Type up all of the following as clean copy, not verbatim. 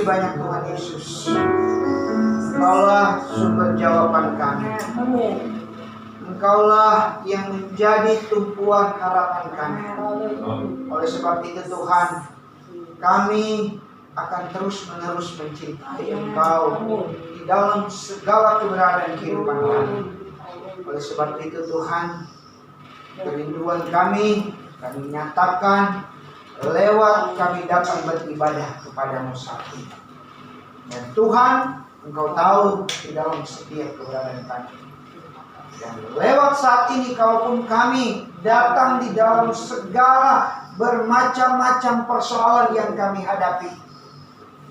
kasih banyak Tuhan Yesus. Engkaulah sumber jawaban kami. Engkaulah yang menjadi tumpuan harapan kami. Oleh sebab itu Tuhan, kami akan terus-menerus mencintai Engkau di dalam segala keberadaan kehidupan kami. Oleh sebab itu Tuhan, kerinduan kami nyatakan lewat kami datang beribadah kepadamu saat ini. Dan Tuhan, Engkau tahu di dalam setiap keberadaan kami. Dan lewat saat ini, kalaupun kami datang di dalam segala bermacam-macam persoalan yang kami hadapi,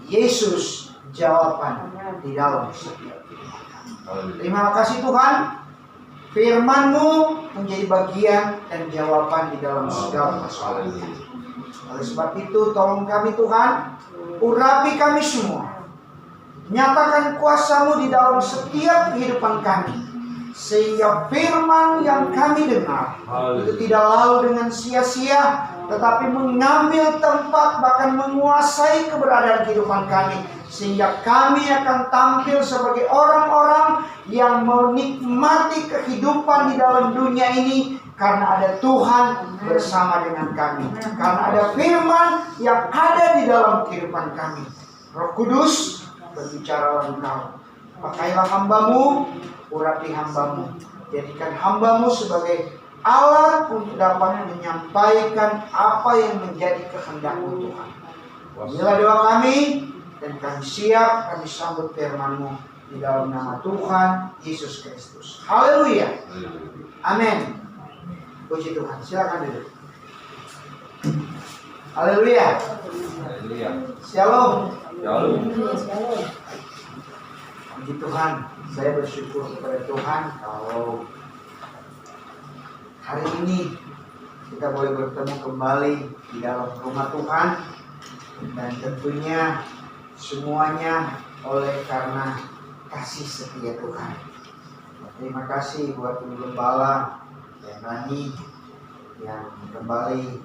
Yesus jawaban di dalam setiap kehidupan kami. Terima kasih Tuhan, firman-Mu menjadi bagian dan jawaban di dalam segala persoalan kami. Oleh sebab itu, tolong kami Tuhan, urapi kami semua. Nyatakan kuasa-Mu di dalam setiap kehidupan kami, sehingga firman yang kami dengar itu tidak lalu dengan sia-sia, tetapi mengambil tempat, bahkan menguasai keberadaan kehidupan kami, sehingga kami akan tampil sebagai orang-orang yang menikmati kehidupan di dalam dunia ini, karena ada Tuhan bersama dengan kami, karena ada firman yang ada di dalam kehidupan kami. Roh Kudus, berbicara Engkau. Pakailah hamba-Mu, urapi hamba-Mu, jadikan hamba-Mu sebagai alat untuk dapat menyampaikan apa yang menjadi kehendak-Mu Tuhan. Inilah doa kami, dan kami siap, kami sambut firman-Mu di dalam nama Tuhan Yesus Kristus. Haleluya. Amin. Puji Tuhan. Silakan duduk. Haleluya. Shalom. Puji Tuhan. Saya bersyukur kepada Tuhan kalau hari ini kita boleh bertemu kembali di dalam rumah Tuhan, dan tentunya semuanya oleh karena kasih setia Tuhan. Terima kasih buat Ibu Gembala dan Nani yang kembali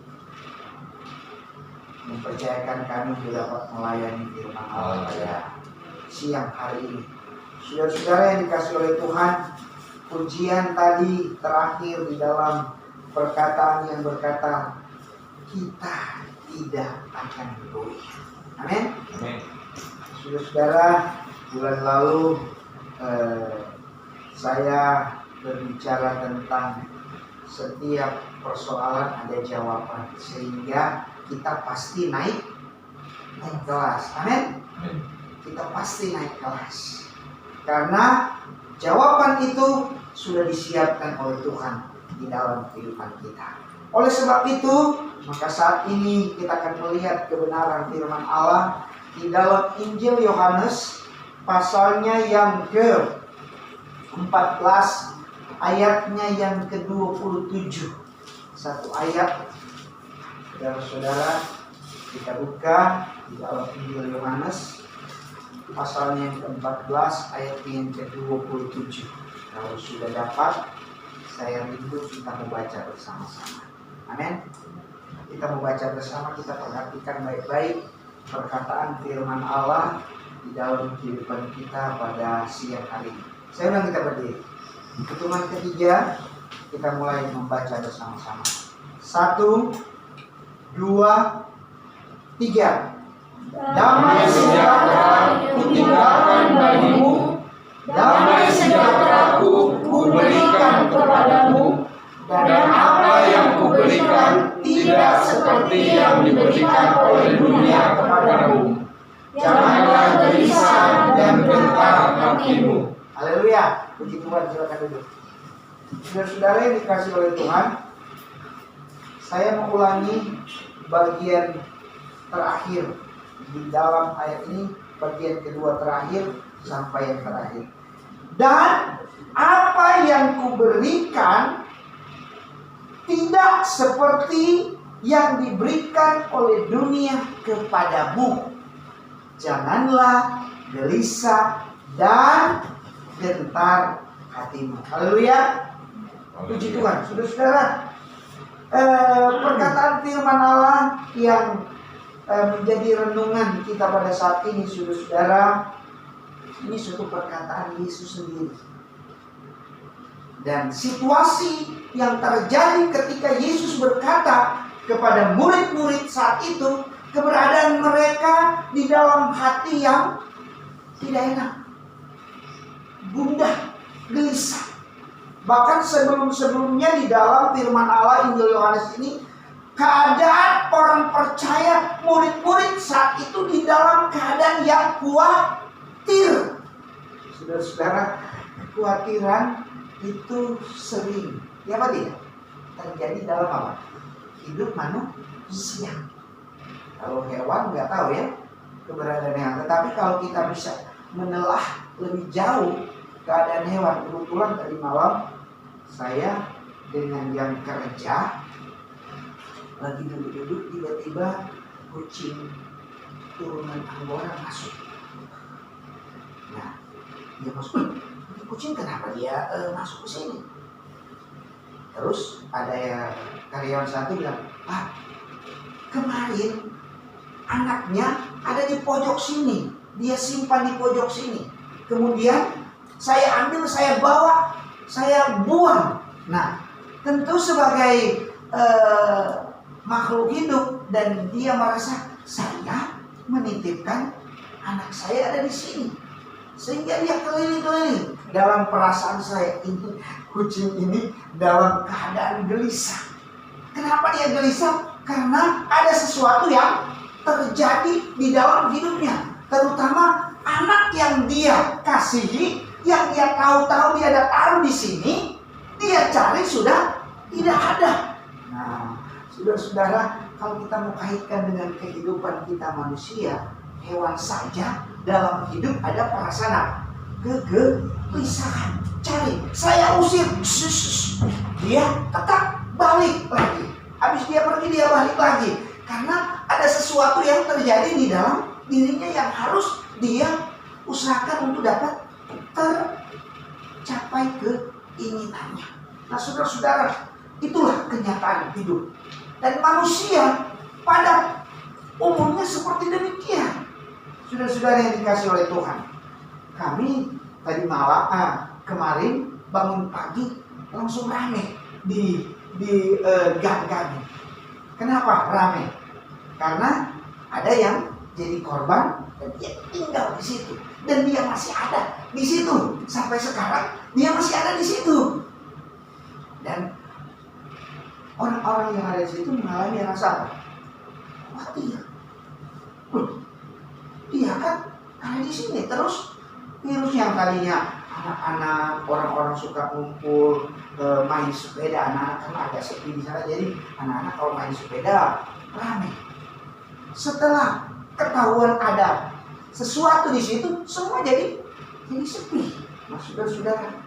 mempercayakan kami untuk dapat melayani firman Allah pada siang hari ini. Saudara-saudara yang dikasih oleh Tuhan, pujian tadi terakhir di dalam perkataan yang berkata, kita tidak akan goyah. Amin. Saudara-saudara, bulan lalu saya berbicara tentang setiap persoalan ada jawaban, sehingga kita pasti naik kelas. Amin. Kita pasti naik kelas, karena jawaban itu sudah disiapkan oleh Tuhan di dalam kehidupan kita. Oleh sebab itu, maka saat ini kita akan melihat kebenaran firman Allah di dalam Injil Yohanes pasalnya yang ke-14, ayatnya yang ke-27. Satu ayat, saudara-saudara, kita buka di dalam Injil Yohanes pasalnya yang ke-14, ayat yang ke-27. Kalau sudah dapat, saya rindu kita membaca bersama-sama. Amin. Kita membaca bersama, kita perhatikan baik-baik perkataan firman Allah di dalam kehidupan kita pada siang hari ini. Saya undang kita berdiri. Hitungan ketiga, kita mulai membaca bersama-sama. 1, 2, 3. Damai sejahtera kutinggalkan bagimu, damai sejahtera-Ku kuberikan kepadamu, dan apa yang kuberikan tidak seperti yang diberikan oleh dunia kepadamu. Janganlah gelisah dan gentar hatimu. Haleluya. Puji Tuhan, silakan duduk. Saudara-saudara yang dikasih oleh Tuhan, saya mengulangi bagian terakhir di dalam ayat ini, bagian kedua terakhir sampai yang terakhir. Dan apa yang kuberikan tidak seperti yang diberikan oleh dunia kepadamu. Janganlah gelisah dan gentar hatimu. Haleluya. Puji Tuhan. Saudara-saudara, perkataan firman Allah yang menjadi renungan kita pada saat ini, saudara-saudara. Ini suatu perkataan Yesus sendiri. Dan situasi yang terjadi ketika Yesus berkata kepada murid-murid saat itu, keberadaan mereka di dalam hati yang tidak enak, gundah, gelisah. Bahkan sebelum-sebelumnya di dalam firman Allah Injil Yohanes ini, keadaan orang percaya, murid-murid saat itu di dalam keadaan yang khawatir. Saudara-saudara, kekhawatiran itu sering, ya apa tidak, terjadi dalam apa? Hidup manusia. Kalau hewan nggak tahu ya keberadaan hewan. Tetapi kalau kita bisa menelah lebih jauh keadaan hewan. Kebetulan tadi malam saya dengan yang kerja lagi duduk-duduk, tiba-tiba kucing turunan Anggora masuk. Nah, dia masuk. Ini kucing kenapa dia masuk ke sini? Terus ada karyawan satu bilang, "Pak, kemarin anaknya ada di pojok sini, dia simpan di pojok sini. Kemudian saya ambil, saya bawa, saya buang." Nah, tentu sebagai makhluk hidup, dan dia merasa saya menitipkan anak saya ada di sini, sehingga dia keliling-keliling. Dalam perasaan saya ini, kucing ini dalam keadaan gelisah. Kenapa dia gelisah? Karena ada sesuatu yang terjadi di dalam hidupnya, terutama anak yang dia kasihi, yang dia tahu-tahu dia ada taruh di sini, dia cari sudah tidak ada. Nah, saudara-saudara, kalau kita mau kaitkan dengan kehidupan kita manusia, hewan saja dalam hidup ada perasaan kegelisahan. Cari, saya usir, dia tetap balik lagi. Habis dia pergi, dia balik lagi. Karena ada sesuatu yang terjadi di dalam dirinya yang harus dia usahakan untuk dapat tercapai keinginannya. Nah, saudara-saudara, itulah kenyataan hidup. Dan manusia pada umumnya seperti demikian. Saudara-saudara yang dikasih oleh Tuhan, kami tadi kemarin bangun pagi langsung rame di gang kami. Kenapa rame? Karena ada yang jadi korban dan dia tinggal di situ, dan dia masih ada di situ sampai sekarang. Dia masih ada di situ, dan orang-orang yang ada di situ mengalami rasa khawatir. Iya kan, ada di sini terus virus yang tadinya anak-anak, orang-orang suka ngumpul main sepeda, anak-anak kan agak sepi di sana, jadi anak-anak kalau main sepeda ramai. Setelah ketahuan ada sesuatu di situ, semua jadi sepi. Nah, saudara-saudara,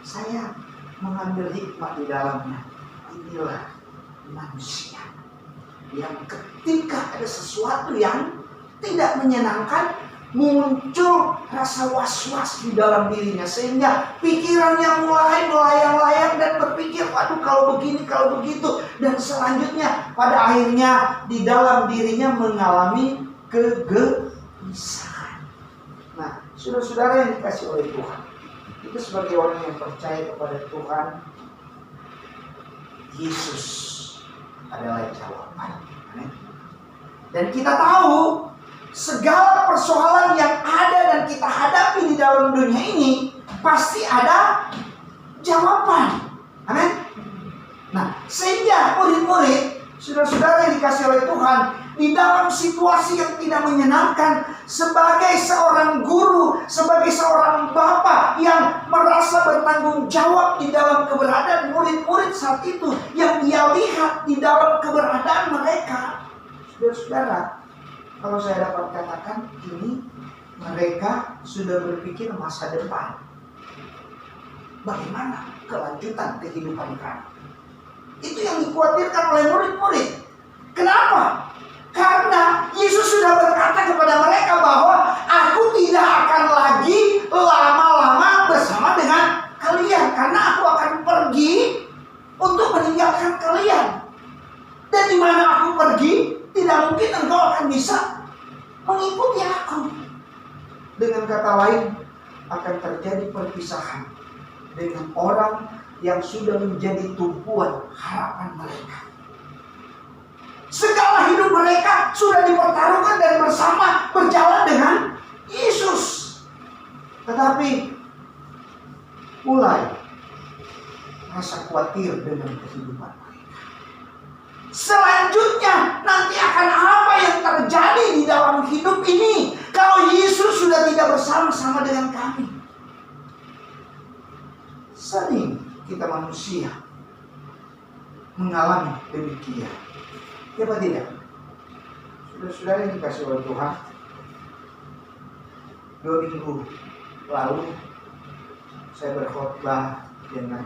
saya mengambil hikmah di dalamnya. Inilah manusia yang ketika ada sesuatu yang tidak menyenangkan, muncul rasa was-was di dalam dirinya, sehingga pikirannya mulai melayang-layang dan berpikir, waduh kalau begini, kalau begitu, dan selanjutnya pada akhirnya di dalam dirinya mengalami kegelisahan. Nah, saudara-saudara yang dikasih oleh Tuhan, itu sebagai orang yang percaya kepada Tuhan, Yesus adalah jawaban. Dan kita tahu segala persoalan yang ada dan kita hadapi di dalam dunia ini pasti ada jawaban. Amin. Nah, sehingga murid-murid, saudara-saudara yang dikasih oleh Tuhan, di dalam situasi yang tidak menyenangkan, sebagai seorang guru, sebagai seorang bapak yang merasa bertanggung jawab di dalam keberadaan murid-murid saat itu, yang dia lihat di dalam keberadaan mereka, saudara-saudara, kalau saya dapat katakan, ini mereka sudah berpikir masa depan. Bagaimana kelanjutan kehidupan kami? Itu yang dikhawatirkan oleh murid-murid. Kenapa? Karena Yesus sudah berkata kepada mereka bahwa aku tidak akan lagi lama-lama bersama dengan kalian, karena aku akan pergi untuk meninggalkan kalian. Dan di mana aku pergi, tidak tidak mungkin engkau akan bisa mengikuti aku. Dengan kata lain, akan terjadi perpisahan dengan orang yang sudah menjadi tumpuan harapan mereka. Segala hidup mereka sudah dipertaruhkan dan bersama berjalan dengan Yesus. Tetapi mulai rasa khawatir dengan kehidupan mereka. Selanjutnya nanti akan apa yang terjadi di dalam hidup ini kalau Yesus sudah tidak bersama-sama dengan kami. Sering kita manusia mengalami demikian. Ya apa tidak? Saudara-saudara yang dikasih oleh Tuhan, 2 minggu lalu saya berkhotbah dengan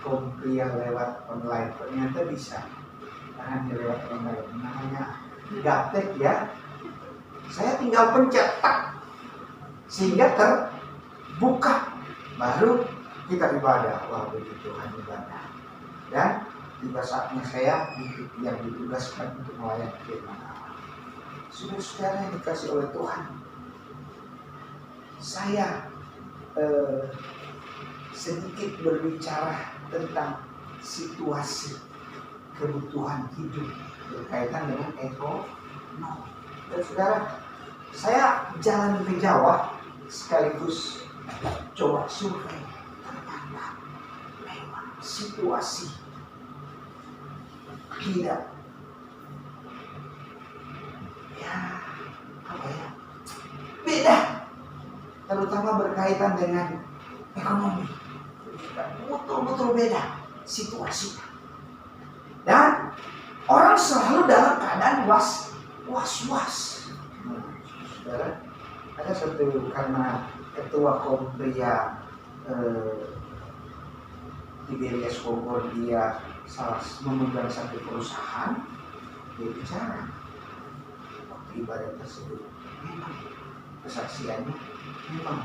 kaum pria lewat online. Ternyata bisa hanya lewat online. Namanya gaptek ya. Saya tinggal pencet tak sehingga terbuka, baru kita ibadah. Wah, puji Tuhan, ibadah. Dan tiba saatnya saya yang ditugaskan untuk melayani firman Allah. Saudara-saudara yang dikasih oleh Tuhan, saya sedikit berbicara tentang situasi kebutuhan hidup berkaitan dengan ekonomi. Dan saudara, saya jalan ke Jawa sekaligus coba survei. Ternyata memang situasi tidak beda, terutama berkaitan dengan ekonomi. Betul-betul beda situasinya. Dan orang selalu dalam keadaan was-was. Saudara, ada satu karena ketua kaum pria Tiberias Bogor, dia memegang satu perusahaan, dia bicara waktu ibadah tersebut, memang kesaksiannya memang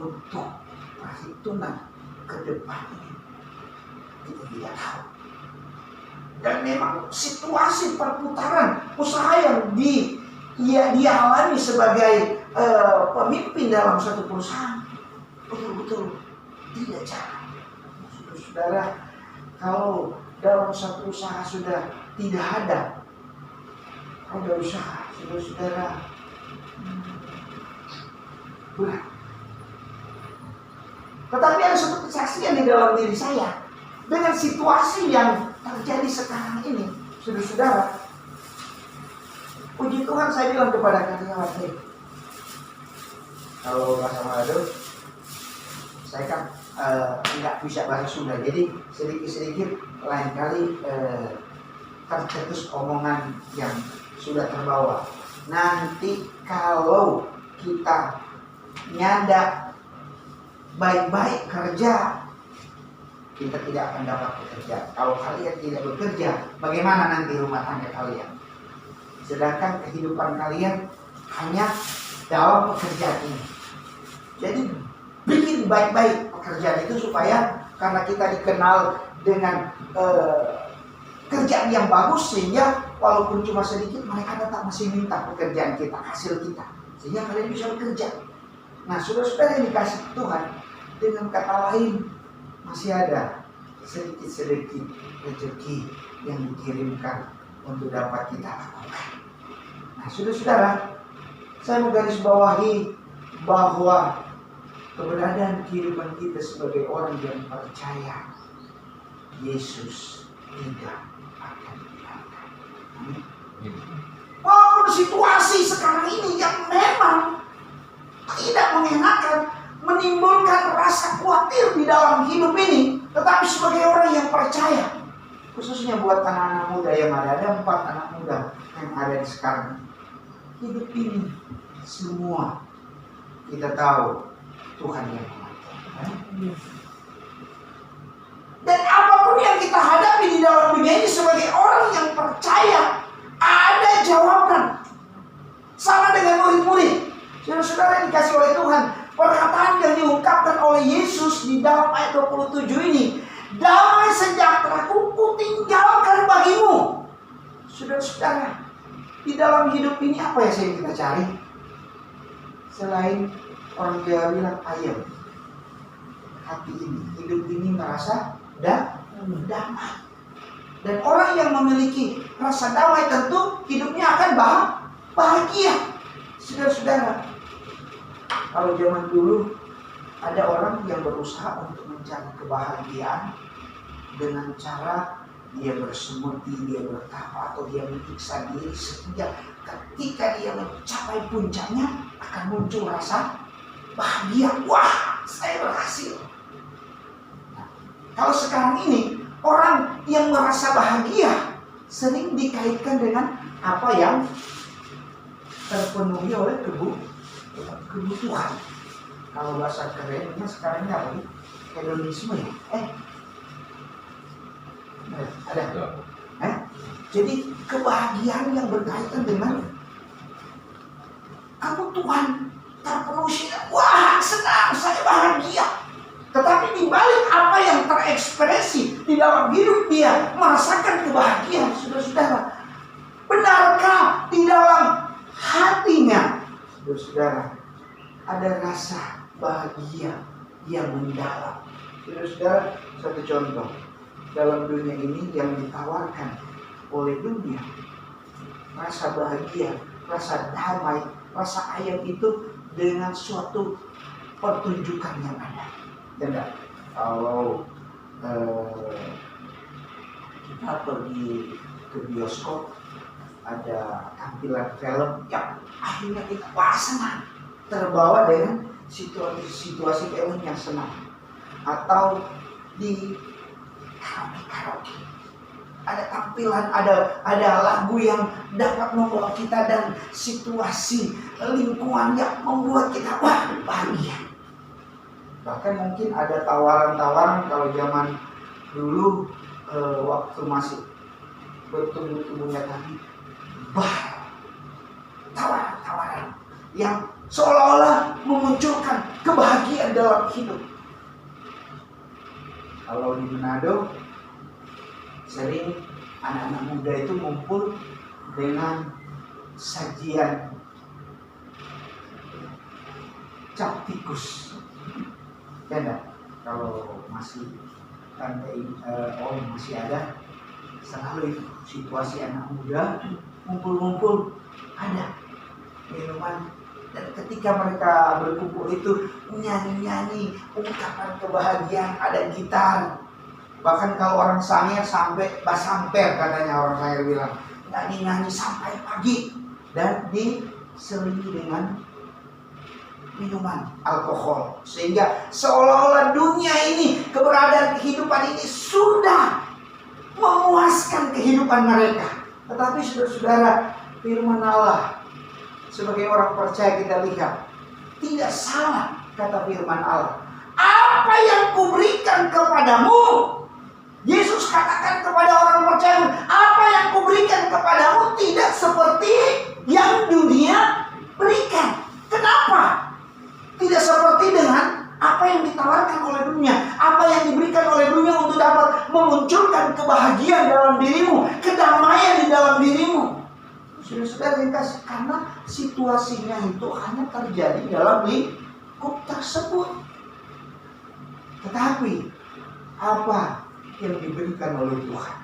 untuk perhitungan ke depan ini kita tidak tahu. Dan memang situasi perputaran usaha yang dia alami sebagai pemimpin dalam satu perusahaan betul-betul tidak jarang. Saudara, kalau dalam satu usaha sudah tidak ada roda usaha, saudara, berat. Tetapi ada satu kesaksian di dalam diri saya dengan situasi yang terjadi sekarang ini, saudara. Puji Tuhan, saya bilang kepada karyawan saya, kalau bahasa Manado, saya kan nggak bisa bahasa Sunda, jadi sedikit-sedikit lain kali tercetus omongan yang sudah terbawa. Nanti kalau kita nyanda baik-baik kerja, kita tidak akan dapat bekerja. Kalau kalian tidak bekerja, bagaimana nanti rumah tangga kalian? Sedangkan kehidupan kalian hanya dalam pekerjaan ini. Jadi bikin baik-baik pekerjaan itu supaya karena kita dikenal dengan kerjaan yang bagus, sehingga walaupun cuma sedikit mereka tetap masih minta pekerjaan kita, hasil kita, sehingga kalian bisa bekerja. Nah, saudara-saudara yang dikasih Tuhan, dengan kata lain masih ada sedikit-sedikit rezeki yang dikirimkan untuk dapat kita lakukan. Nah, saudara-saudara, saya menggarisbawahi bahwa keberadaan kehidupan kita sebagai orang yang percaya Yesus tidak akan dibiarkan. Walaupun situasi sekarang ini yang memang tidak mengenakan, menimbulkan rasa khawatir di dalam hidup ini, tetapi sebagai orang yang percaya, khususnya buat anak-anak muda yang ada 4 anak muda yang ada di sekarang, hidup ini semua kita tahu Tuhan yang mengatur. Dan apapun yang kita hadapi di dalam dunia ini sebagai orang yang percaya, ada jawaban. Sama dengan murid-murid, saudara-saudara yang dikasih oleh Tuhan, perkataan yang diungkapkan oleh Yesus di dalam ayat 27 ini, damai sejahtera ku tinggalkan bagimu. Saudara-saudara, Di dalam hidup ini apa yang kita cari? Selain orang Jawa bilang ayam, hati ini, hidup ini merasa damai. Dan orang yang memiliki rasa damai tentu hidupnya akan bahagia. Saudara-saudara, kalau zaman dulu ada orang yang berusaha untuk mencari kebahagiaan dengan cara dia bersemedi, dia bertapa, atau dia menyiksa diri, sehingga ketika dia mencapai puncaknya akan muncul rasa bahagia. Wah, saya berhasil. Nah, kalau sekarang ini orang yang merasa bahagia sering dikaitkan dengan apa yang terpenuhi oleh kebutuhan. Kalau bahasa kerennya sekarang ini apa? Hedonisme ya? Ada. Jadi kebahagiaan yang berkaitan dengan kebutuhan terpenuhi. Wah, senang, saya bahagia. Tetapi di balik apa yang terekspresi di dalam hidup dia merasakan kebahagiaan, saudara-saudara. Benarkah di dalam hatinya, saudara-saudara, ada rasa bahagia yang mendalam? Saudara-saudara, satu contoh. Dalam dunia ini yang ditawarkan oleh dunia, rasa bahagia, rasa damai, rasa ayam itu dengan suatu pertunjukan yang ada. Dan kalau kita pergi ke bioskop, ada tampilan film yang akhirnya kita senang, terbawa dengan situasi film yang senang. Atau di karaoke, ada tampilan, ada lagu yang dapat membawa kita dan situasi lingkungan yang membuat kita bahagia. Bahkan mungkin ada tawaran-tawaran kalau zaman dulu waktu masih bertumbuh-tumbuhnya tadi, tawaran-tawaran yang seolah-olah memunculkan kebahagiaan dalam hidup. Kalau di Manado sering anak-anak muda itu ngumpul dengan sajian cap tikus. Ya, kalau masih pantai masih ada, selalu itu situasi anak muda ngumpul-ngumpul, ada minuman. Dan ketika mereka berkumpul itu nyanyi-nyanyi ungkapan kebahagiaan, ada gitar. Bahkan kalau orang Sangir sampai basamper, katanya orang Sangir bilang, nyanyi-nyanyi sampai pagi. Dan diselingi dengan minuman alkohol, sehingga seolah-olah dunia ini, keberadaan kehidupan ini sudah memuaskan kehidupan mereka. Tetapi saudara-saudara, firman Allah sebagai orang percaya kita lihat, tidak salah kata firman Allah. Apa yang kuberikan kepadamu, Yesus katakan kepada orang percaya, apa yang kuberikan kepadamu tidak seperti yang dunia berikan. Kenapa? Tidak seperti dengan apa yang ditawarkan oleh dunia, apa yang diberikan oleh dunia untuk dapat memunculkan kebahagiaan dalam dirimu, kedamaian di dalam dirimu. Saudara-saudara yang kasih, karena situasinya itu hanya terjadi dalam lingkup tersebut. Tetapi apa yang diberikan oleh Tuhan?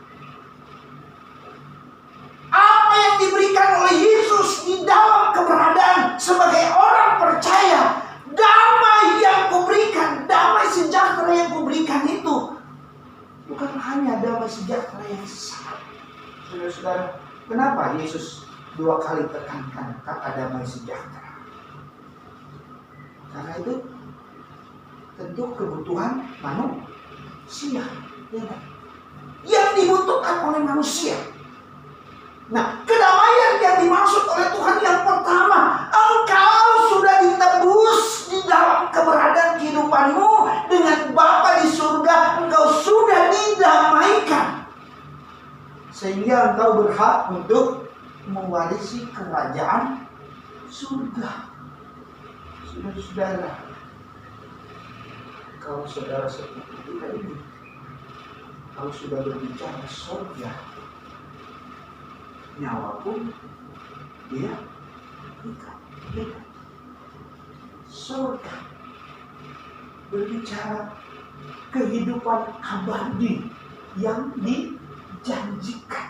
Apa yang diberikan oleh Yesus di dalam keberadaan sebagai orang percaya? Damai yang kuberikan, damai sejahtera yang kuberikan itu bukan hanya damai sejahtera yang sesaat. Saudara-saudara, kenapa Yesus 2 kali tekankan kata damai sejahtera? Karena itu tentu kebutuhan manusia, yang dibutuhkan oleh manusia. Nah, kedamaian yang dimaksud oleh Tuhan yang pertama, engkau sudah ditebus di dalam keberadaan kehidupanmu dengan Bapa di surga, engkau sudah didamaikan, sehingga engkau berhak untuk mewarisi kerajaan surga. Saudara-saudara, kalau saudara seperti kita ini, kalau sudah berbicara surga, nyawa pun dia berikan. Surga berbicara kehidupan abadi yang dijanjikan.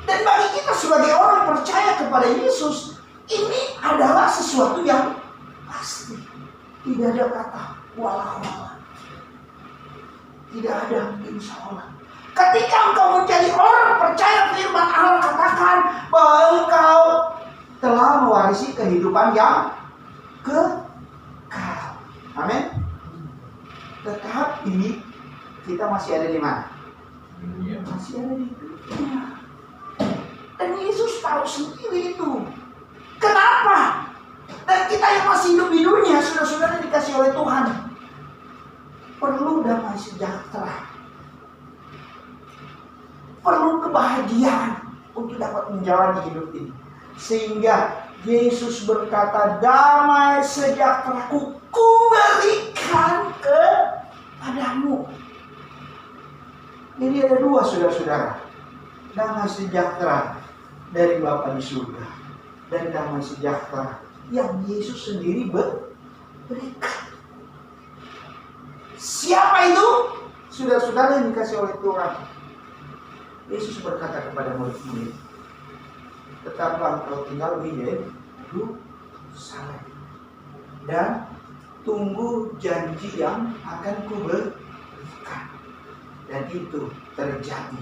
Dan bagi kita sebagai orang percaya kepada Yesus, ini adalah sesuatu yang pasti. Tidak ada kata walau-walau. Tidak ada insya Allah. Ketika engkau menjadi orang percaya firman Allah, katakan bahwa engkau telah mewarisi kehidupan yang kekal. Amin. Tetapi kita masih ada di mana? Masih ada di dunia. Dan Yesus tahu sendiri itu. Kenapa? Dan kita yang masih hidup di dunia, saudara-saudara dikasih oleh Tuhan, perlu damai sejahtera, perlu kebahagiaan untuk dapat menjalani hidup ini. Sehingga Yesus berkata, damai sejahtera-Ku kuberikan kepadamu. Ini ada dua, saudara-saudara. Damai sejahtera dari Bapa di surga dan damai sejahtera yang Yesus sendiri berikan. Siapa itu? Saudara-saudara yang dikasih oleh Tuhan. Yesus berkata kepada murid-murid, tetaplah engkau tinggal di Yerusalem dan tunggu janji yang akan kuberikan. Dan itu terjadi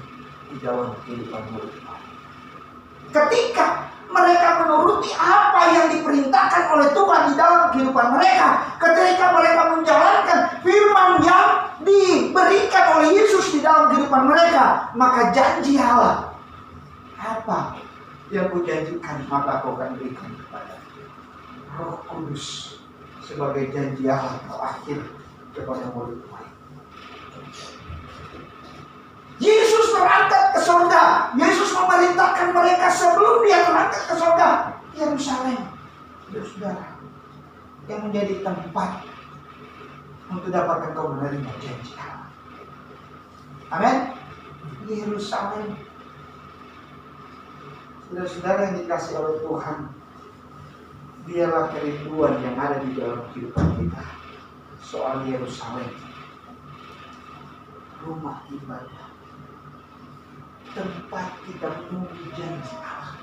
di dalam kehidupan murid-murid. Ketika mereka menuruti apa yang diperintahkan oleh Tuhan di dalam kehidupan mereka, ketika mereka menjalankan firman yang diberikan oleh Yesus di dalam kehidupan mereka, maka janji Allah, apa yang Kujanjikan maka Kau akan berikan kepada Roh Kudus sebagai janji Allah terakhir kepada murid-murid. Yesus berangkat ke surga. Yesus memerintahkan mereka sebelum dia berangkat ke surga. Yerusalem, saudara, yang menjadi tempat untuk dapat engkau menerima janji Allah. Amin. Yerusalem, saudara-saudara yang dikasih oleh Tuhan, biarlah kerinduan yang ada di dalam kehidupan kita soal Yerusalem, rumah ibadah, tempat kita menunggu janji Allah.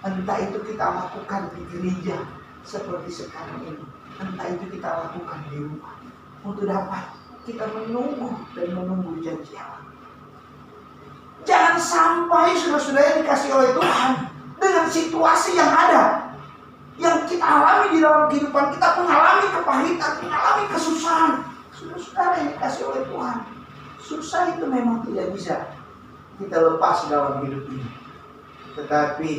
Entah itu kita lakukan di gereja seperti sekarang ini, entah itu kita lakukan di rumah, untuk dapat kita menunggu dan menunggu janji Allah. Jangan sampai saudara-saudara yang dikasih oleh Tuhan dengan situasi yang ada, yang kita alami di dalam kehidupan kita, mengalami kepahitan, mengalami kesusahan. Saudara-saudara yang dikasih oleh Tuhan, susah itu memang tidak bisa kita lepas dalam hidup ini. Tetapi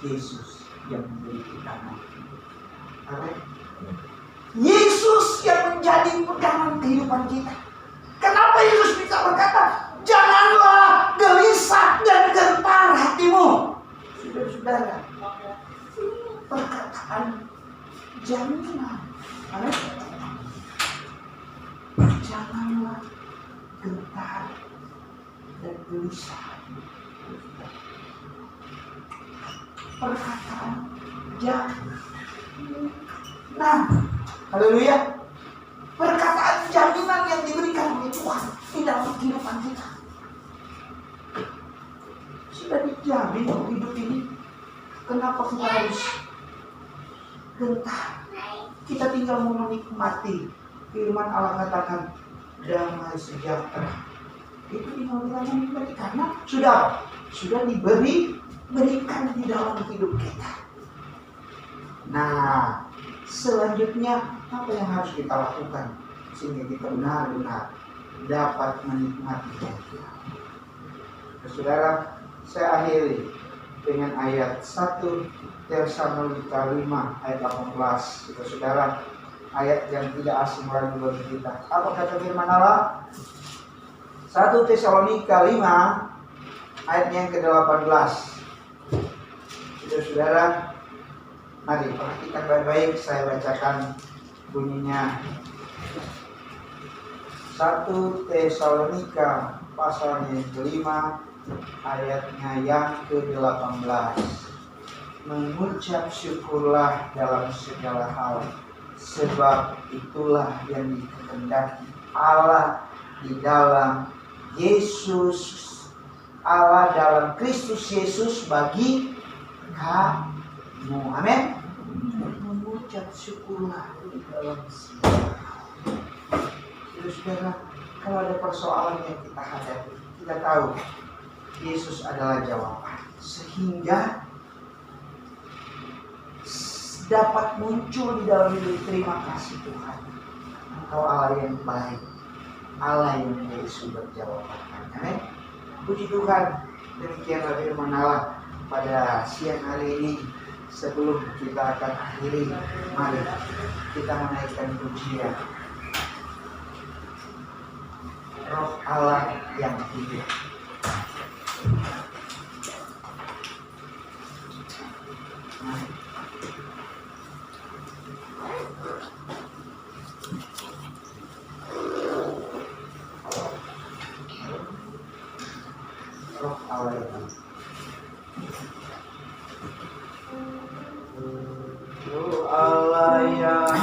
Yesus yang menjadi pegangan. Amin. Yesus yang menjadi pegangan kehidupan kita. Kenapa Yesus bisa berkata, janganlah gelisah dan gentar hatimu. Saudara-saudara, perkataan jaminan. Amin. Janganlah gentar dan gelisah. Perkataan jaminan. Haleluya. Perkataan jaminan yang diberikan oleh Tuhan di dalam kehidupan kita. Sudah dijamin hidup ini. Kenapa kita harus gentar? Kita tinggal menikmati. Firman Allah katakan damai sejahtera. Itu tinggal kita menikmati karena sudah diberikan di dalam hidup kita. Nah, selanjutnya apa yang harus kita lakukan sehingga kita benar-benar dapat menikmati janji Allah? Saudara, saya akhiri dengan ayat 1 Tesalonika 5 ayat 18. Saudara, ayat yang tidak asing lagi bagi kita. Apa kata firman Allah? 1 Tesalonika 5 ayat yang ke-18. Saudara, mari perhatikan baik-baik, saya bacakan bunyinya. 1 Tesalonika pasalnya yang ke-5 ayatnya yang ke-18. Mengucap syukurlah dalam segala hal, sebab itulah yang dikehendaki Allah di dalam Yesus, Allah dalam Kristus Yesus bagi kamu. Amin. Mengucap syukurlah di dalam segala hal. Saudara, kalau ada persoalan yang kita hadapi, kita tahu Yesus adalah jawaban, sehingga dapat muncul di dalam diri. Terima kasih Tuhan, Engkau Allah yang baik, Allah yang menjadi sumber jawaban. Amin. Puji Tuhan. Demikianlah firman Allah pada siang hari ini. Sebelum kita akan akhiri, mari kita menaikkan pujian Roh Allah yang hidup. Roh Allah yang hidup. Roh Allah yang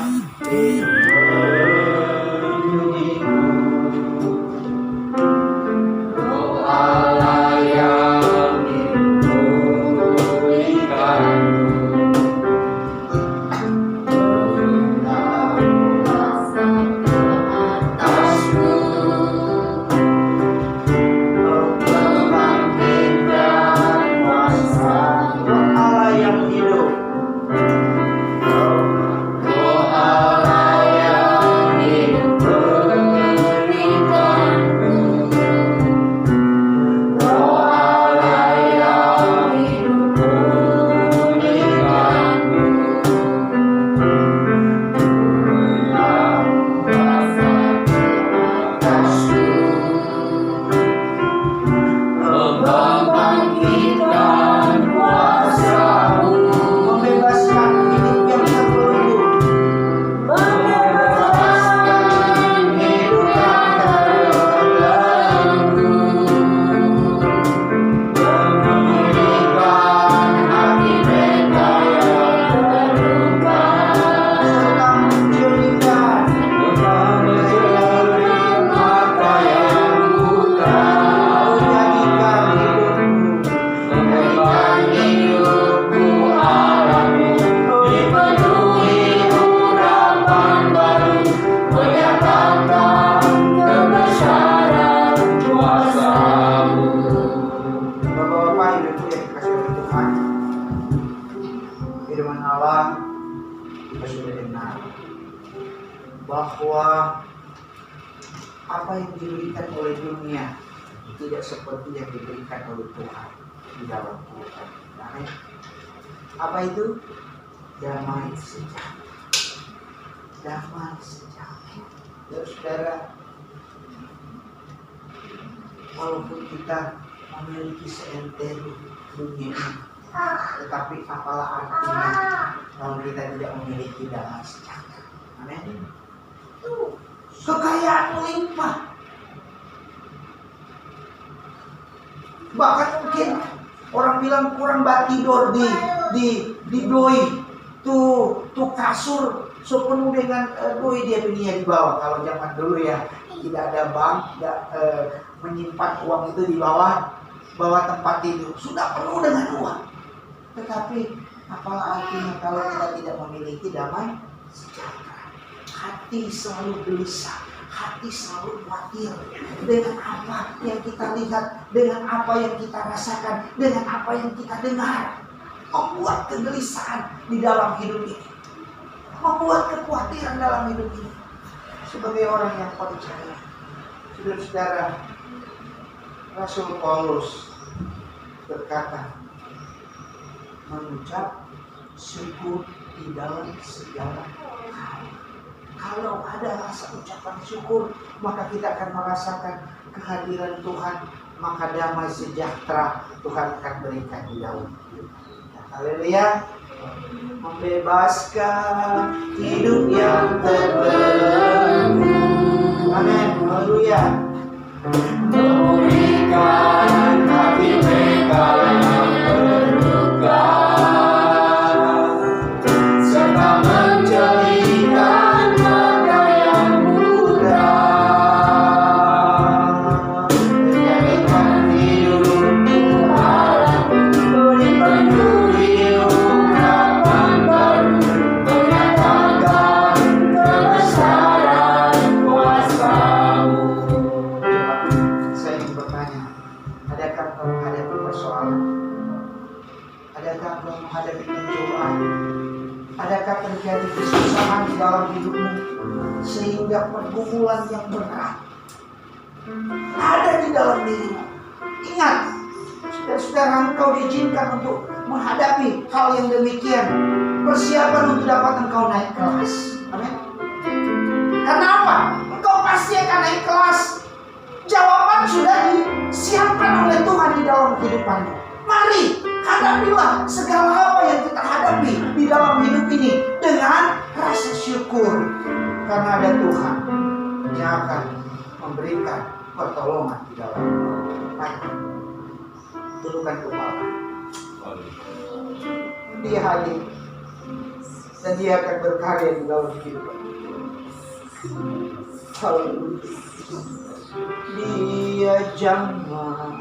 bahwa apa yang diberikan oleh dunia tidak seperti yang diberikan oleh Tuhan di dalam Tuhan. Amin. Apa itu? Damai sejahtera. Damai sejahtera. Ya saudara, walaupun kita memiliki seentero dunia ini, tetapi apalah artinya kalau kita tidak memiliki damai sejahtera. Amin. Kekayaan melimpah, bahkan mungkin orang bilang kurang batidor di doi tuh kasur sepenuh dengan doi dia dunia di bawah. Kalau zaman dulu ya tidak ada bank, tidak menyimpan uang itu di bawah tempat tidur, sudah penuh dengan uang. Tetapi apalah artinya kalau kita tidak memiliki damai sejahtera? Hati selalu gelisah, hati selalu khawatir dengan apa yang kita lihat, dengan apa yang kita rasakan, dengan apa yang kita dengar. Membuat kegelisahan di dalam hidup ini, membuat kekhawatiran dalam hidup ini. Sebagai orang yang percaya, saudara-saudara, Rasul Paulus berkata, mengucap syukur di dalam segala hal. Kalau ada rasa ucapan syukur, maka kita akan merasakan kehadiran Tuhan, maka damai sejahtera Tuhan akan berikan di dalam hidup. Haleluya. Membebaskan hidup yang terbelenggu. Amin. Haleluya. Memberikan menghadapi pencobaan? Adakah terjadi kesusahan di dalam hidupmu sehingga pergumulan yang berat ada di dalam dirimu? Ingat, saudara-saudara, engkau diizinkan untuk menghadapi hal yang demikian. Persiapan untuk dapat engkau naik kelas. Amin. Karena apa? Engkau pasti akan naik kelas. Jawaban sudah disiapkan oleh Tuhan di dalam kehidupanmu. Mari, hadapilah segala apa yang kita hadapi di dalam hidup ini dengan rasa syukur. Karena ada Tuhan yang akan memberikan pertolongan di dalam. Mari, tundukkan kepala. Dia hadir dan dia akan berkarya di dalam kehidupan. Haleluya. Dia jamah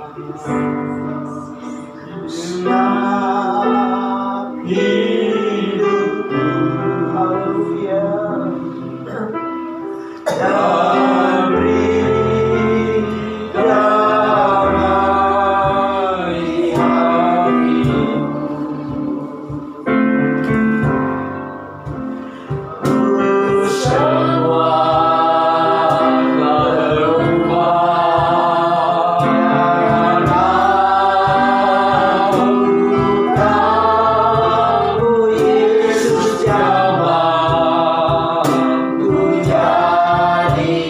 siap hidupku. Haleluya. Dan beri damai hatiku. Semua Yesus jamah ku jadi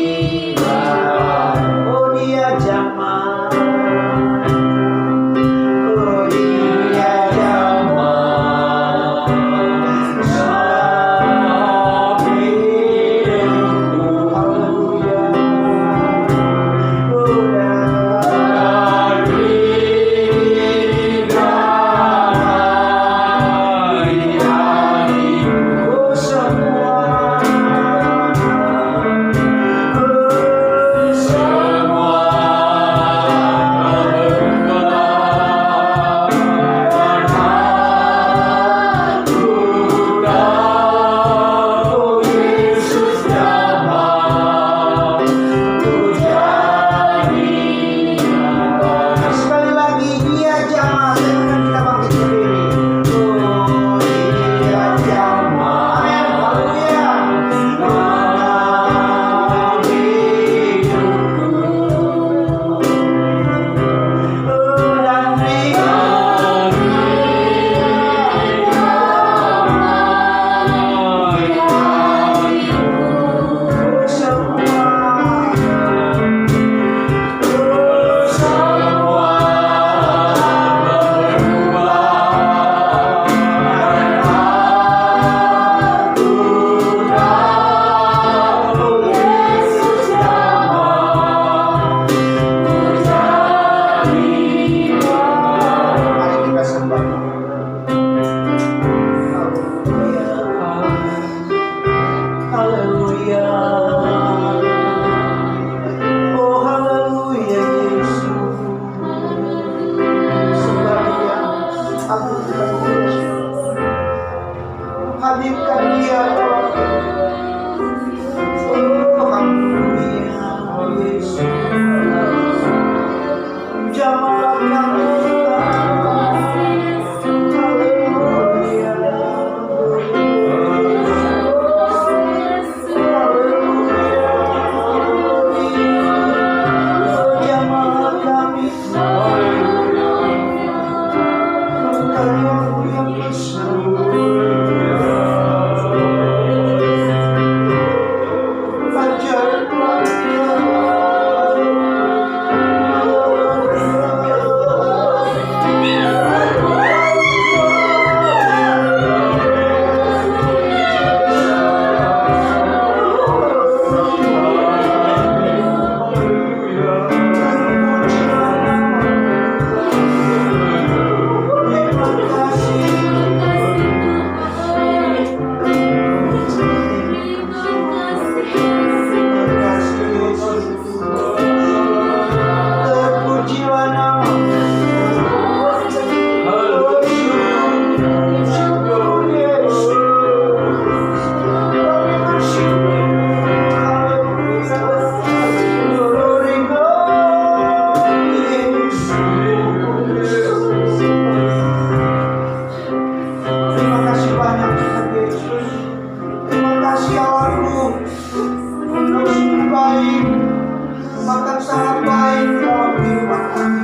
yang sangat baik dalam kehidupan kami.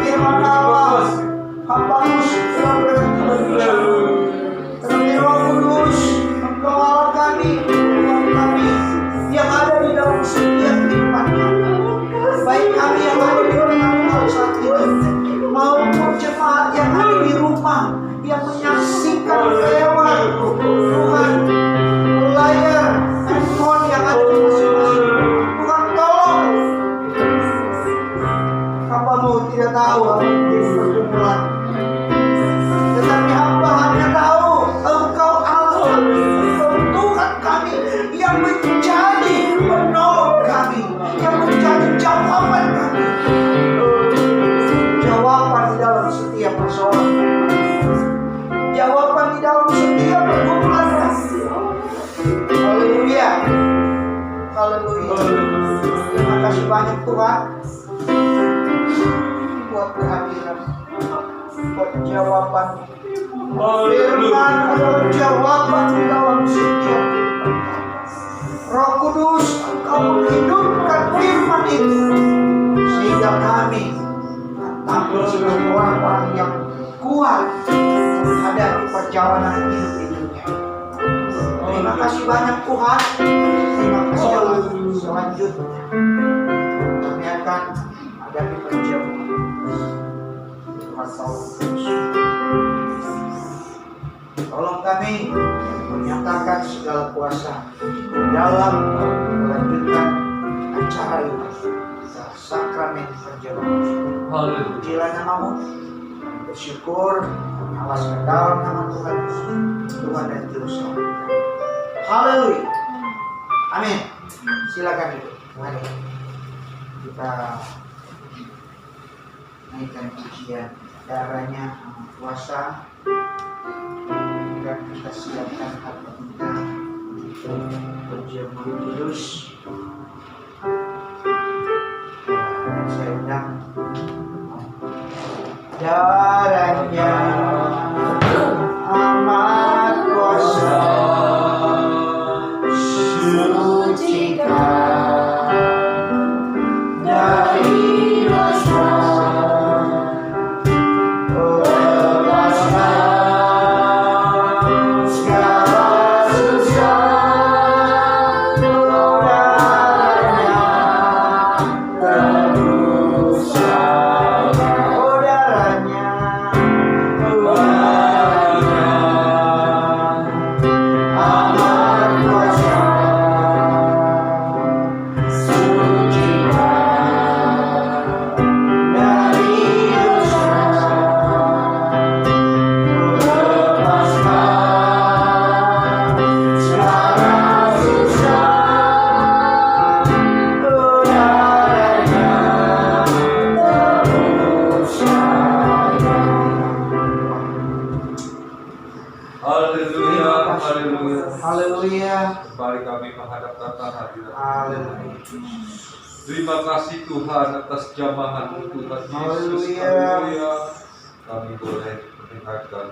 Firman Allah, hamba-Mu sudah berbicara. Tetapi Roh Kudus, Engkau Allah kami, Tuhan kami yang ada di dalam setiap kehidupan kami. Baik kami yang ada di rumah saat ini, maupun jemaat yang ada di rumah, yang menyaksikan lewat Tuhan layar handphone yang ada di masing-masing. Tuhan tolong, hamba-Mu tidak tahu apa yang menjadi pergumulan, tetapi hamba hanya tahu Engkau Allah, Engkau Tuhan kami yang menjadi penolong kami, yang menjadi jawaban kami, jawaban di dalam setiap persoalan, jawaban di dalam setiap pergumulan kami. Haleluya, haleluya. Terima kasih banyak Tuhan buat kehadiran, buat jawaban. Firman adalah jawaban di dalam setiap kehidupan. Roh Kudus, Engkau menghidupkan firman itu sehingga kami tampil sebagai orang-orang yang kuat menghadapi perjalanan hidup di dunia. Terima kasih banyak Tuhan. Terima kasih Allah. Selanjutnya kami akan menghadapi perjamuan. Tuhan tolong kami menyatakan segala kuasa dalam melanjutkan acara ini, sakramen perjamuan. Pujilah nama-Mu, bersyukur, alaskan dalam nama Tuhan Yesus, Tuhan dan Juru Selamat. Haleluya, amin. Silakan duduk. Mari kita naikkan pujian darahnya kuasa, dan kita siapkan hati kita untuk berjamuan kudus. Saya undang darahnya amat kuasa, sucikan dari dosa, lepaskan segala susah. Darahnya tebus saya, darahnya amat kuasa, sucikan dari dosa, lepaskan segala susah. Darahnya tebus saya. Haleluya, haleluya. Haleluya. Kembali kami menghadap tata hadirat. Haleluya. Terima kasih Tuhan atas jamahan Tuhan Yesus. Haleluya. Haleluya. Kami boleh mendengarkan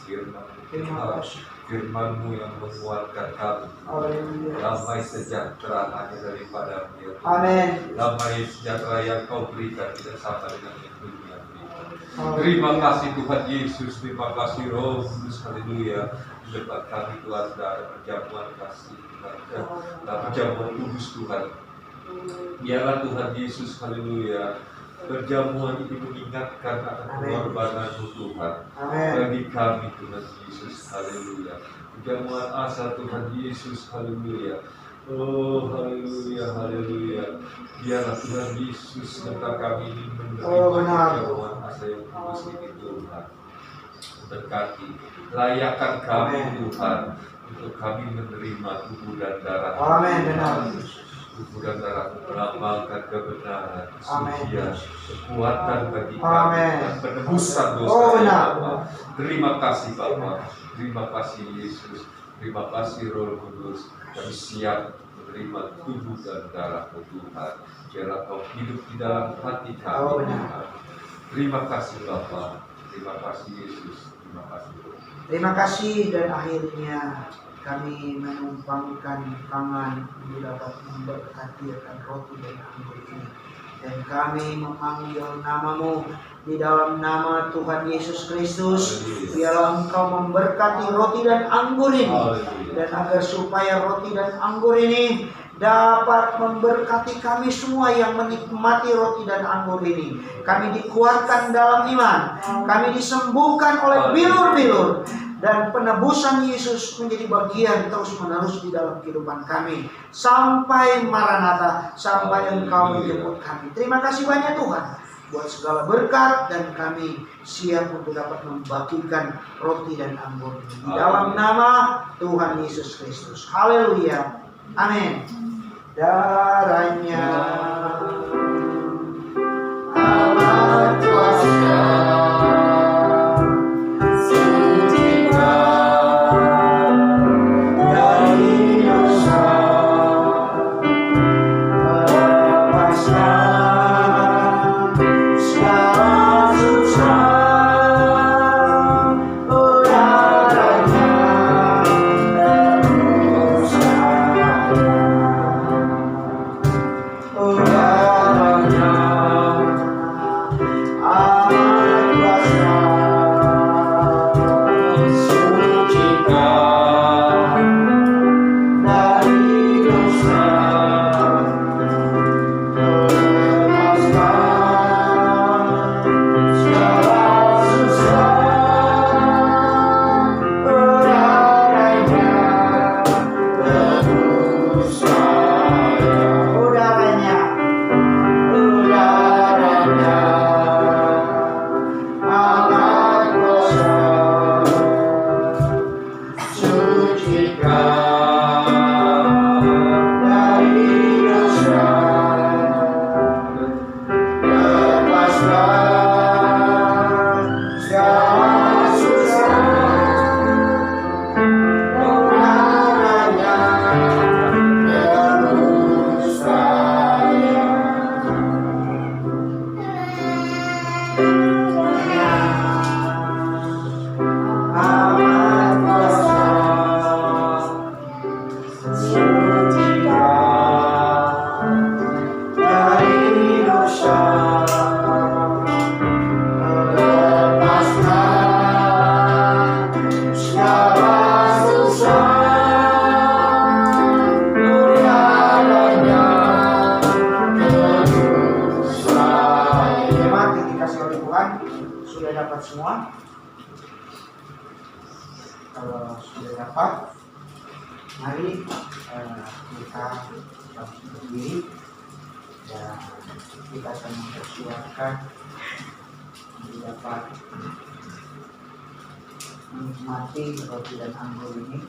firman Terima Tuhan, kasih. firman-Mu yang menguatkan kami. Haleluya. Damai sejahtera hanya daripada Dia. Amin. Damai sejahtera yang Kau berikan tidak sama dengan yang dunia berikan. Haleluya. Terima kasih Tuhan Yesus, terima kasih Roh Kudus, haleluya. Di depan kami Tuhan ada perjamuan kasih Tuhan, dan perjamuan kudus Tuhan. Biarlah Tuhan Yesus, haleluya, perjamuan ini mengingatkan akan pengorbanan-Mu Tuhan Amin. bagi kami Tuhan Yesus, haleluya. Perjamuan asa Tuhan Yesus, haleluya. Oh, haleluya, haleluya. Biarlah Tuhan Yesus serta kami ini menerima perjamuan asa yang kudus ini Tuhan. Berkati, layakan kami Tuhan untuk kami menerima tubuh dan darah. Amin. Benar. Tubuh dan darah melambangkan kebenaran, Amin. kesucian, kekuatan bagi kami, Amin. dan penebusan dosa. Oh, benar. Bapa. Terima kasih Bapa, terima kasih Yesus, terima kasih Roh Kudus. Kami siap menerima tubuh dan darah-Mu Tuhan. Biarlah Kau hidup di dalam hati kami Oh, Tuhan. benar. Terima kasih Bapa, Terima kasih Yesus. Terima kasih. Terima kasih, dan akhirnya kami menumpangkan tangan untuk dapat memberkati akan roti dan anggur ini. Dan kami memanggil namamu di dalam nama Tuhan Yesus Kristus. Biarlah Engkau memberkati roti dan anggur ini. Dan agar supaya roti dan anggur ini dapat memberkati kami semua yang menikmati roti dan anggur ini. Kami dikuatkan dalam iman. Kami disembuhkan oleh bilur-bilur. Dan penebusan Yesus menjadi bagian terus-menerus di dalam kehidupan kami. Sampai Maranatha, sampai Engkau menjemput kami. Terima kasih banyak Tuhan buat segala berkat, dan kami siap untuk dapat membagikan roti dan anggur ini. Di dalam nama Tuhan Yesus Kristus. Haleluya. Amin. Darahnya amat kuasa, mari kita berdiri dan kita akan mempersiapkan untuk dapat menikmati roti dan anggur ini.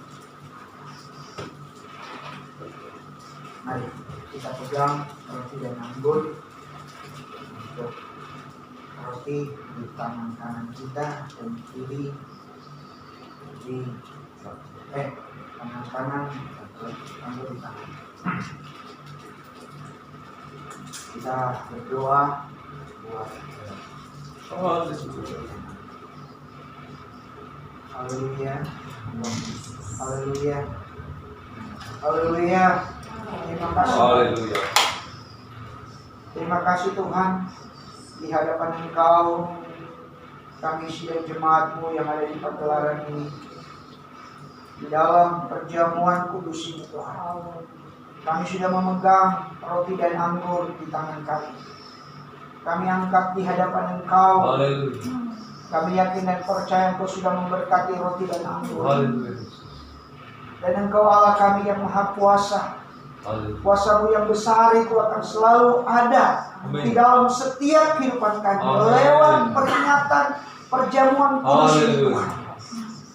Mari kita pegang roti dan anggur. Untuk roti di tangan kanan kita dan kiri di tangan kanan, anggur di tangan. Kita berdoa buat haleluya, haleluya, haleluya. Terima kasih. Haleluya. Terima kasih Tuhan, di hadapan Engkau kami sidang jemaat-Mu yang ada di pagelaran ini, di dalam perjamuan kudus ini Tuhan. Kami sudah memegang roti dan anggur di tangan kami. Kami angkat di hadapan Engkau. Haleluya. Kami yakin dan percaya Engkau sudah memberkati roti dan anggur. Haleluya. Dan Engkau Allah kami yang maha kuasa. Kuasa-Mu yang besar itu akan selalu ada di dalam setiap kehidupan kami. Lewat peringatan perjamuan kudus ini Tuhan,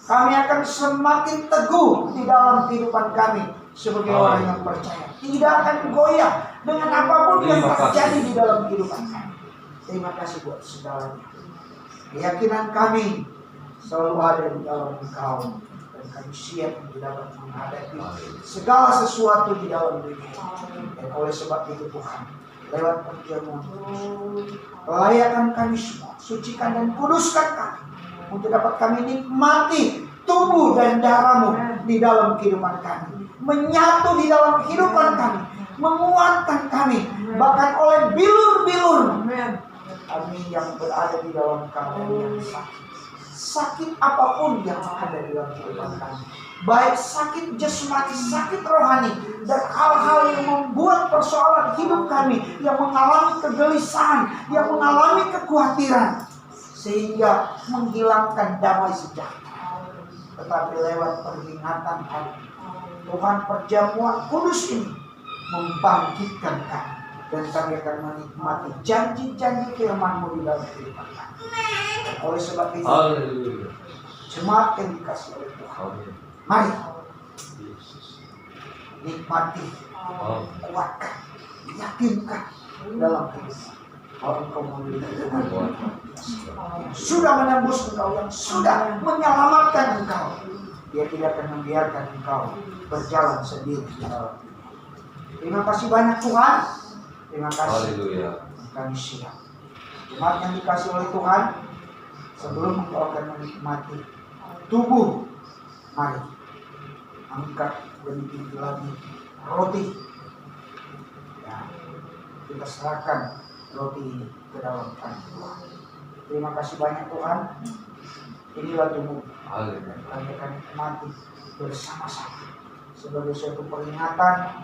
kami akan semakin teguh di dalam kehidupan kami sebagai orang yang percaya. Tidak akan goyah dengan apapun yang terjadi di dalam kehidupan kami. Terima kasih buat segalanya. Keyakinan kami selalu ada di dalam Engkau, dan kami siap untuk dapat menghadapi segala sesuatu di dalam dunia. Dan oleh sebab itu Tuhan, lewat perjamuan kudus. Layakkan kami semua, sucikan dan kuduskan kami untuk dapat kami nikmati tubuh dan darah-Mu di dalam kehidupan kami, menyatu di dalam kehidupan kami, menguatkan kami, bahkan oleh bilur-bilur kami yang berada di dalam keadaan yang sakit apapun yang ada di dalam kehidupan kami, baik sakit jasmani, sakit rohani, dan hal-hal yang membuat persoalan hidup kami, yang mengalami kegelisahan, yang mengalami kekhawatiran, sehingga menghilangkan damai sejahtera. Tetapi lewat peringatan hari Tuhan, perjamuan kudus ini membangkitkan kami, dan kami akan menikmati janji-janji firman-Mu di dalam kehidupan kami. Dan oleh sebab itu, jemaat yang dikasih oleh Tuhan, mari nikmati, kuatkan, yakinkan dalam kehidupan. Kalau engkau memiliki Tuhan yang sudah menembus engkau, yang sudah menyelamatkan engkau, Dia tidak akan membiarkan engkau berjalan sendiri di dalam hidup. Terima kasih banyak Tuhan. Terima kasih. Kami siap. Jemaat yang dikasih oleh Tuhan, sebelum engkau akan menikmati tubuh, mari angkat dan tinggi lagi roti. Ya, kita serahkan roti ini ke dalam tangan Tuhan. Terima kasih banyak Tuhan. Inilah tubuh. Dan kami akan nikmati bersama-sama sebagai suatu peringatan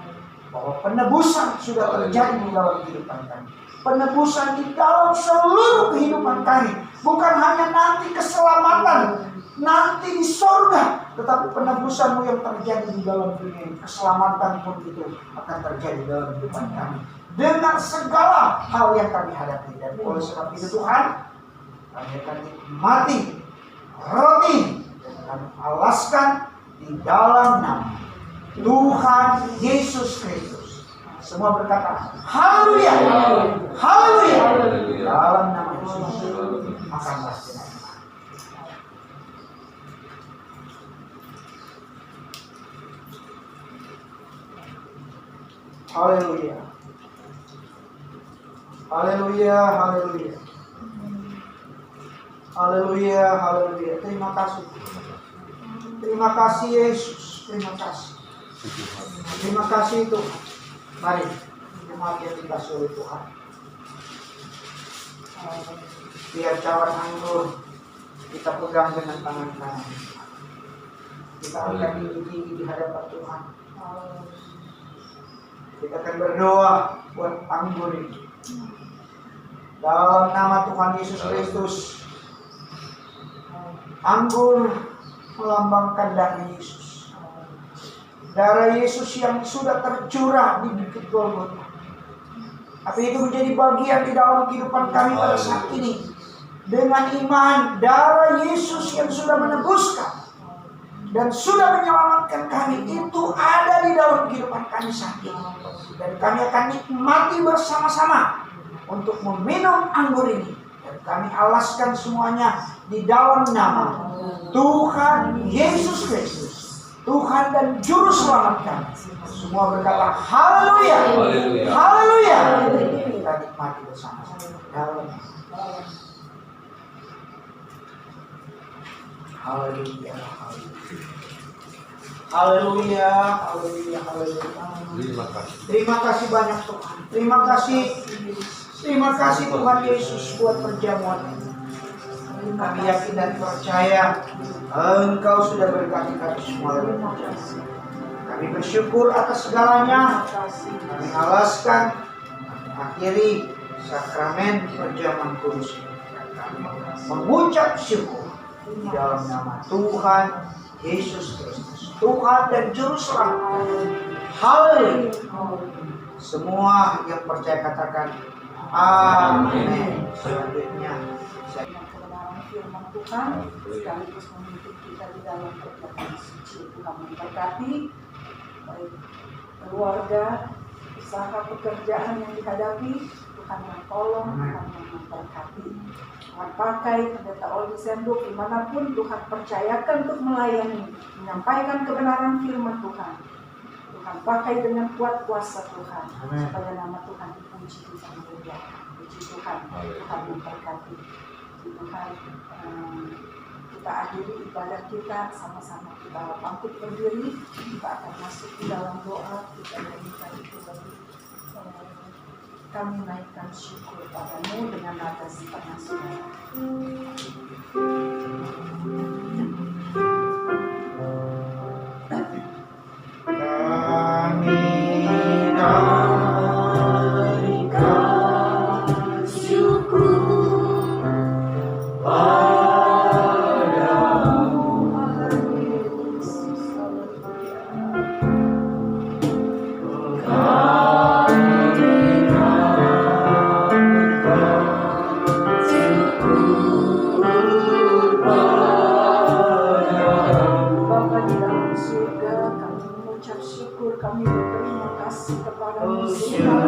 bahwa penebusan sudah terjadi di dalam kehidupan kami. Penebusan di dalam seluruh kehidupan kami. Bukan hanya nanti keselamatan, nanti di surga, tetapi penebusan-Mu yang terjadi di dalam dunia ini. Keselamatan pun itu akan terjadi dalam kehidupan kami, dengan segala hal yang kami hadapi. Dan oleh sebab itu Tuhan, kami akan nikmati roti dan kami alaskan di dalam nama Tuhan Yesus Kristus. Semua berkata haleluya, haleluya. Dalam nama Yesus makanlah dengan iman. Haleluya, haleluya, haleluya, haleluya, haleluya. Terima kasih, terima kasih Yesus, terima kasih. Terima kasih Tuhan. Mari jemaat yang dikasih oleh Tuhan, biar cawan anggur kita pegang dengan tangan kanan. Kita akan tinggi di hadapan Tuhan. Kita akan berdoa buat anggur ini. Dalam nama Tuhan Yesus Kristus. Anggur melambangkan darah Yesus. Darah Yesus yang sudah tercurah di bukit Golgota. Tapi itu menjadi bagian di dalam kehidupan kami pada saat ini. Dengan iman, darah Yesus yang sudah menebuskan dan sudah menyelamatkan kami, itu ada di dalam kehidupan kami saat ini. Dan kami akan nikmati bersama-sama untuk meminum anggur ini. Dan kami alaskan semuanya di dalam nama Tuhan Yesus Kristus, Tuhan dan Juru Selamat kami. Semua berkata haleluya, haleluya. Kita nikmati bersama-sama. Haleluya, haleluya, haleluya, haleluya. Terima kasih banyak Tuhan. Terima kasih Tuhan Yesus buat perjamuan ini. Kami yakin dan percaya Engkau sudah berkati kami semua. Kami bersyukur atas segalanya. Kami alaskan, akhiri sakramen perjamuan kudus ini. Kami mengucap syukur di dalam nama Tuhan Yesus Kristus, Tuhan dan Juru Selamat. Haleluya. Semua yang percaya katakan amin. Selanjutnya firman Tuhan sekaligus memimpin kita di dalam perjalanan suci. Tuhan memberkati baik keluarga, usaha, pekerjaan yang dihadapi. Tuhan yang tolong, Tuhan yang memberkati. Tuhan pakai pendeta Olgi Senduk dimanapun Tuhan percayakan untuk melayani, menyampaikan kebenaran firman Tuhan. Tuhan. Pakai dengan kuat kuasa Tuhan. Amin. Supaya nama Tuhan dipuji dan dimuliakan. Puji Tuhan. Tuhan memberkati. Tuhan, kita akhiri ibadah kita sama-sama. Kita bangkit berdiri. Kita akan masuk di dalam doa. Kita nyanyikan itu bagi kami naikkan syukur padamu dengan nada setengah suara. Kami naikkan syukur padamu. Bapa di dalam surga, kami mengucap syukur, kami berterima kasih kepadamu Tuhan.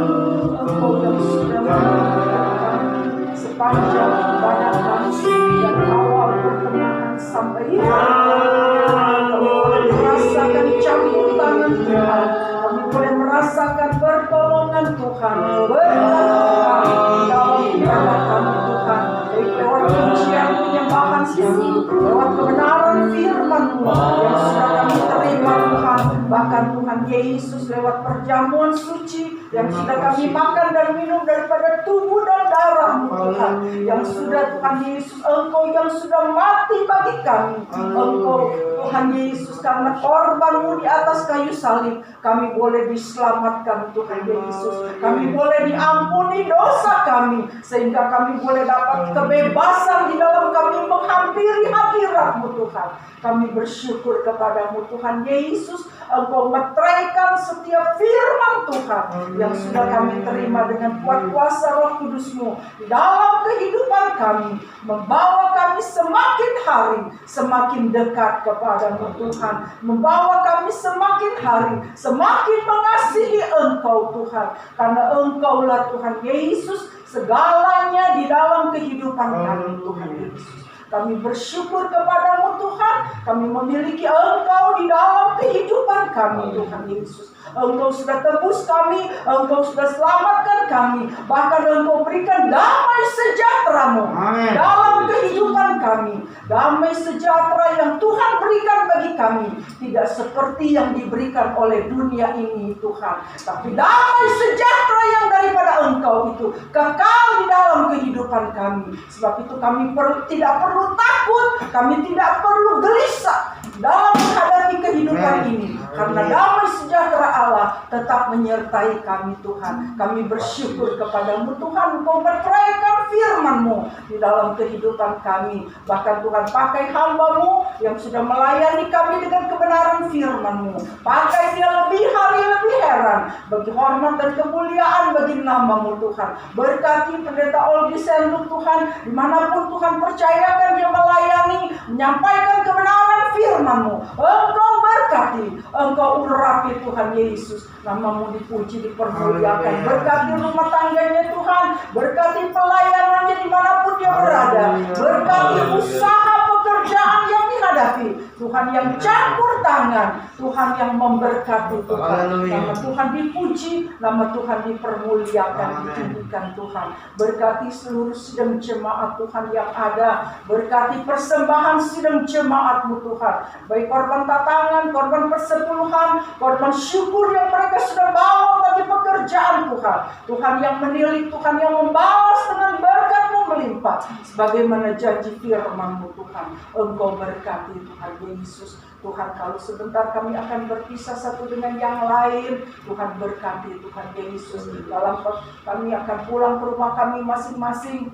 Engkau yang sudah memberkati kami sepanjang ibadah kami dari awal pertengahan sampai akhir. Kami boleh merasakan campur tangan Tuhan. Kami boleh merasakan pertolongan Tuhan. Berkat Tuhan di dalam ibadah kami Tuhan. Baik lewat pujian penyembahan kami, lewat kebenaran firman-Mu yang sudah kami terima Tuhan. Bahkan Tuhan Yesus lewat perjamuan suci yang sudah kami makan dan minum daripada tubuh dan darah-Mu Tuhan. Yang sudah Tuhan Yesus, Engkau yang sudah mati bagi kami. Engkau Tuhan Yesus, karena korban-Mu di atas kayu salib, kami boleh diselamatkan Tuhan Yesus. Kami boleh diampuni dosa kami, sehingga kami boleh dapat kebebasan di dalam kami menghampiri hadirat-Mu Tuhan. Kami bersyukur kepadamu Tuhan Yesus. Engkau meteraikan setiap firman Tuhan yang sudah kami terima dengan kuat kuasa Roh Kudus-Mu di dalam kehidupan kami, membawa kami semakin hari semakin dekat kepadamu Tuhan, membawa kami semakin hari semakin mengasihi Engkau Tuhan, karena Engkaulah Tuhan Yesus segalanya di dalam kehidupan kami Tuhan Yesus. Kami bersyukur kepadamu Tuhan. Kami memiliki Engkau di dalam kehidupan kami Tuhan Yesus. Engkau sudah tebus kami, Engkau sudah selamatkan kami. Bahkan Engkau berikan damai sejahtera-Mu dalam kehidupan kami. Damai sejahtera yang Tuhan berikan bagi kami tidak seperti yang diberikan oleh dunia ini Tuhan, tapi damai sejahtera yang daripada Engkau itu kekal di dalam kehidupan kami. Sebab itu kami tidak perlu takut, kami tidak perlu gelisah dalam menghadapi kehidupan ini, karena damai sejahtera Allah tetap menyertai kami Tuhan. Kami bersyukur kepadamu Tuhan. Engkau meteraikan firman-Mu di dalam kehidupan kami. Bahkan Tuhan, pakai hamba-Mu yang sudah melayani kami dengan kebenaran firman-Mu. Pakai dia lebih hari lebih heran, bagi hormat dan kemuliaan bagi nama-Mu Tuhan. Berkati pendeta Olgi Senduk Tuhan, dimanapun Tuhan percayakan dia melayani, menyampaikan kebenaran firman-Mu. Engkau berkati, Engkau urapi Tuhan Yesus. Nama-Mu dipuji, dipermuliakan. Berkati rumah tangganya Tuhan, berkati pelayanannya dimanapun dia berada. Berkati usaha pekerjaan yang dihadapi. Tuhan yang campur tangan, Tuhan yang memberkati Tuhan. Nama Tuhan dipuji, nama Tuhan dipermuliakan, ditinggikan Tuhan. Berkati seluruh sidang jemaat Tuhan yang ada. Berkati persembahan sidang jemaat-Mu Tuhan. Baik korban tatangan, korban persepuluhan, korban syukur yang mereka sudah bawa bagi pekerjaan Tuhan. Tuhan yang menilik, Tuhan yang membalas dengan berkat-Mu melimpah. Sebagaimana janji firman-Mu Tuhan. Engkau berkati Tuhan Yesus. Tuhan, kalau sebentar kami akan berpisah satu dengan yang lain, Tuhan berkati Tuhan Yesus. Dalam kami akan pulang ke rumah kami masing-masing.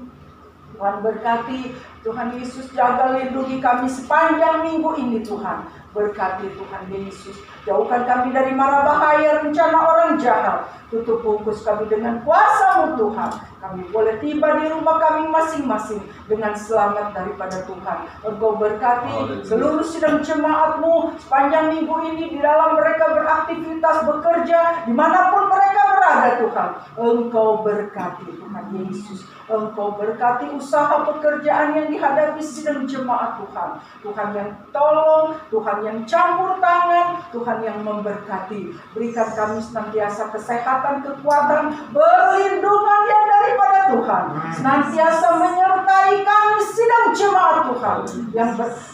Tuhan berkati, Tuhan Yesus jaga lindungi kami sepanjang minggu ini Tuhan. Berkati Tuhan Yesus. Jauhkan kami dari mara bahaya rencana orang jahat. Tutup bungkus kami dengan kuasa-Mu Tuhan. Kami boleh tiba di rumah kami masing-masing dengan selamat daripada Tuhan. Engkau berkati seluruh sidang jemaat-Mu sepanjang minggu ini, di dalam mereka beraktivitas, bekerja, dimanapun mereka berada. ada Tuhan. Engkau berkati Tuhan Yesus. Engkau berkati usaha pekerjaan yang dihadapi sidang jemaat Tuhan. Tuhan yang tolong, Tuhan yang campur tangan, Tuhan yang memberkati. Berikan kami senantiasa kesehatan, kekuatan, perlindungan yang daripada Tuhan. Senantiasa menyertai kami sidang jemaat Tuhan.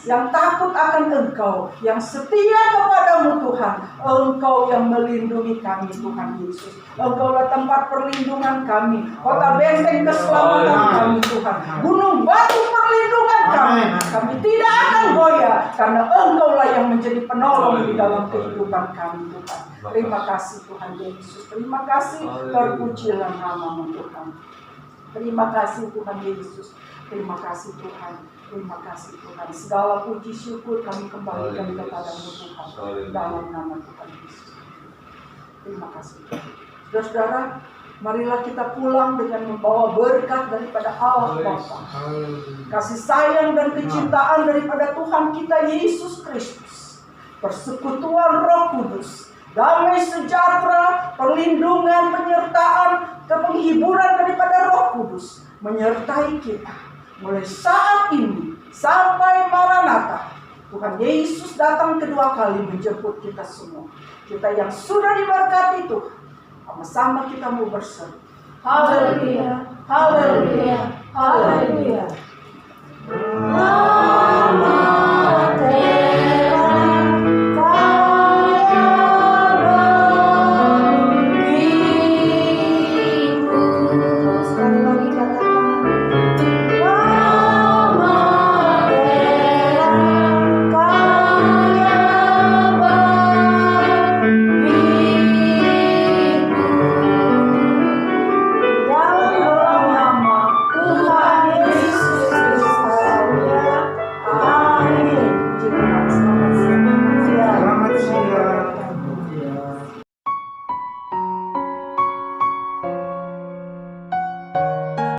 Yang takut akan Engkau, yang setia kepadamu Tuhan. Engkau yang melindungi kami Tuhan Yesus. Engkaulah tempat perlindungan kami, kota benteng keselamatan kami Tuhan, gunung batu perlindungan kami. Kami tidak akan goyah karena Engkaulah yang menjadi penolong di dalam kehidupan kami Tuhan. Terima kasih Tuhan Yesus. Terima kasih, terpujilah nama-Mu Tuhan. Terima kasih Tuhan Yesus. Terima kasih Tuhan. Terima kasih Tuhan. Segala puji syukur kami kembalikan kepada-Mu Tuhan. Dalam nama Tuhan Yesus. Terima kasih. Saudara-saudara, marilah kita pulang dengan membawa berkat daripada Allah Bapa. Kasih sayang dan kecintaan daripada Tuhan kita Yesus Kristus. Persekutuan Roh Kudus. Damai sejahtera, perlindungan, penyertaan, penghiburan daripada Roh Kudus menyertai kita mulai saat ini sampai Maranatha. Tuhan Yesus datang kedua kali menjemput kita semua. Kita yang sudah diberkati Tuhan, sama-sama kita mau berseru. Haleluya, haleluya, haleluya.